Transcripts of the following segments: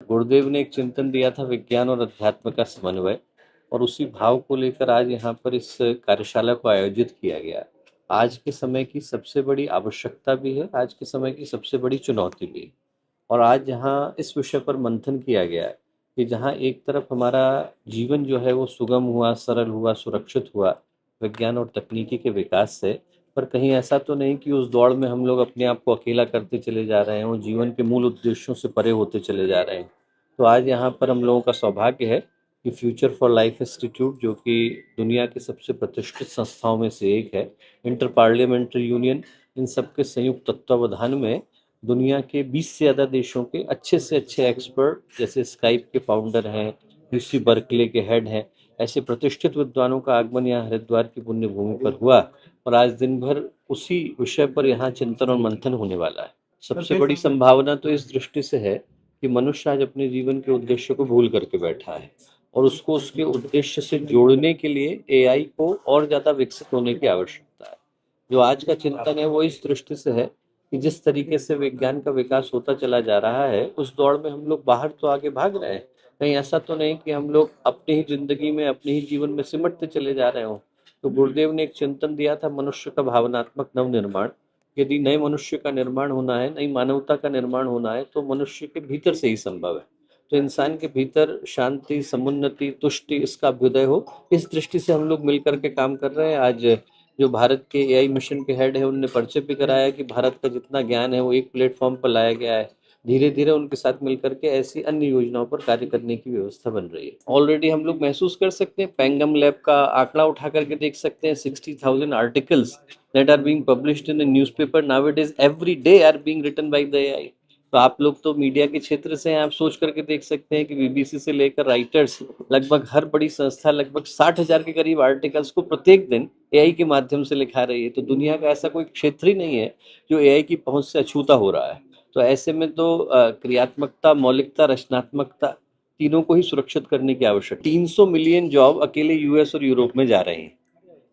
गुरुदेव ने एक चिंतन दिया था विज्ञान और अध्यात्म का समन्वय। और उसी भाव को लेकर आज यहाँ पर इस कार्यशाला को आयोजित किया गया। आज के समय की सबसे बड़ी आवश्यकता भी है, आज के समय की सबसे बड़ी चुनौती भी है। और आज जहाँ इस विषय पर मंथन किया गया है कि जहाँ एक तरफ हमारा जीवन जो है वो सुगम हुआ, सरल हुआ, सुरक्षित हुआ विज्ञान और तकनीकी के विकास से, पर कहीं ऐसा तो नहीं कि उस दौड़ में हम लोग अपने आप को अकेला करते चले जा रहे हैं और जीवन के मूल उद्देश्यों से परे होते चले जा रहे हैं। तो आज यहाँ पर हम लोगों का सौभाग्य है कि फ्यूचर फॉर लाइफ इंस्टीट्यूट, जो कि दुनिया की सबसे प्रतिष्ठित संस्थाओं में से एक है, इंटर पार्लियामेंट्री यूनियन, इन सबके संयुक्त तत्वावधान में दुनिया के 20 से ज़्यादा देशों के अच्छे से अच्छे एक्सपर्ट, जैसे स्काइप के फाउंडर हैं, यूसी बर्कले के हेड हैं, ऐसे प्रतिष्ठित विद्वानों का आगमन यहाँ हरिद्वार की पुण्य भूमि पर हुआ। और आज दिन भर उसी विषय पर यहाँ चिंतन और मंथन होने वाला है। सबसे बड़ी संभावना तो इस दृष्टि से है कि मनुष्य आज अपने जीवन के उद्देश्य को भूल करके बैठा है और उसको उसके उद्देश्य से जोड़ने के लिए एआई को और ज़्यादा विकसित होने की आवश्यकता है। जो आज का चिंतन है वो इस दृष्टि से है कि जिस तरीके से विज्ञान का विकास होता चला जा रहा है, उस दौड़ में हम लोग बाहर तो आगे भाग रहे हैं, कहीं ऐसा तो नहीं कि हम लोग अपनी ही जिंदगी में, अपने ही जीवन में सिमटते चले जा रहे हो। तो गुरुदेव ने एक चिंतन दिया था, मनुष्य का भावनात्मक नवनिर्माण। यदि नए मनुष्य का निर्माण होना है, नई मानवता का निर्माण होना है, तो मनुष्य के भीतर से ही संभव है। तो इंसान के भीतर शांति, समुन्नति, तुष्टि, इसका अभ्युदय हो, इस दृष्टि से हम लोग मिलकर के काम कर रहे हैं। आज जो भारत के एआई मिशन के हेड है, उनने परिचय भी कराया कि भारत का जितना ज्ञान है वो एक प्लेटफॉर्म पर लाया गया है। धीरे धीरे उनके साथ मिलकर के ऐसी अन्य योजनाओं पर कार्य करने की व्यवस्था बन रही है। ऑलरेडी हम लोग महसूस कर सकते हैं, पेंगम लैब का आंकड़ा उठा करके देख सकते हैं, 60,000 articles that are being published in the newspaper nowadays every day are being written by the AI। तो आप लोग तो मीडिया के क्षेत्र से हैं, आप सोच करके देख सकते हैं कि बीबीसी से लेकर राइटर्स, लगभग हर बड़ी संस्था लगभग 60,000 के करीब आर्टिकल्स को प्रत्येक दिन एआई के माध्यम से लिखा रही है। तो दुनिया का ऐसा कोई क्षेत्र ही नहीं है जो एआई की पहुंच से अछूता हो रहा है। तो ऐसे में तो क्रियात्मकता, मौलिकता, रचनात्मकता, तीनों को ही सुरक्षित करने की आवश्यकता। 300 मिलियन जॉब अकेले यूएस और यूरोप में जा रही हैं,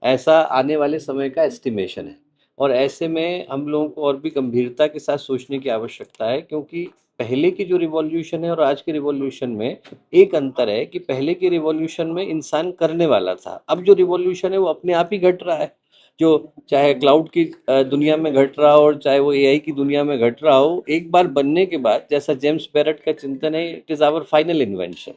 ऐसा आने वाले समय का एस्टिमेशन है। और ऐसे में हम लोगों को और भी गंभीरता के साथ सोचने की आवश्यकता है, क्योंकि पहले की जो रिवॉल्यूशन है और आज के रिवॉल्यूशन में एक अंतर है कि पहले के रिवॉल्यूशन में इंसान करने वाला था, अब जो रिवॉल्यूशन है वो अपने आप ही घट रहा है। जो चाहे क्लाउड की दुनिया में घट रहा हो और चाहे वो एआई की दुनिया में घट रहा हो, एक बार बनने के बाद, जैसा जेम्स बैरेट का चिंतन है, it is our final invention.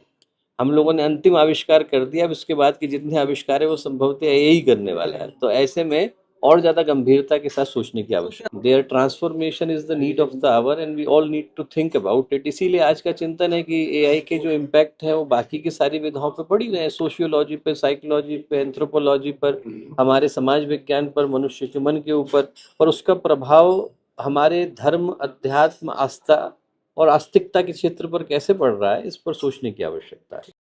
हम लोगों ने अंतिम आविष्कार कर दिया, अब इसके बाद के जितने आविष्कार है वो संभवतः यही करने वाला है। तो ऐसे में और ज्यादा गंभीरता के साथ सोचने की आवश्यकता। Their transformation is the need of the hour and we all need to think about it. इसीलिए आज का चिंतन है कि एआई के जो इम्पैक्ट है वो बाकी की सारी विधाओं पर पड़ ही रहे हैं, सोशियोलॉजी पे, साइकोलॉजी पे, एंथ्रोपोलॉजी पर, हमारे समाज विज्ञान पर, मनुष्य के मन के ऊपर। और उसका प्रभाव हमारे धर्म, अध्यात्म, आस्था और आस्तिकता के क्षेत्र पर कैसे पड़ रहा है, इस पर सोचने की आवश्यकता है।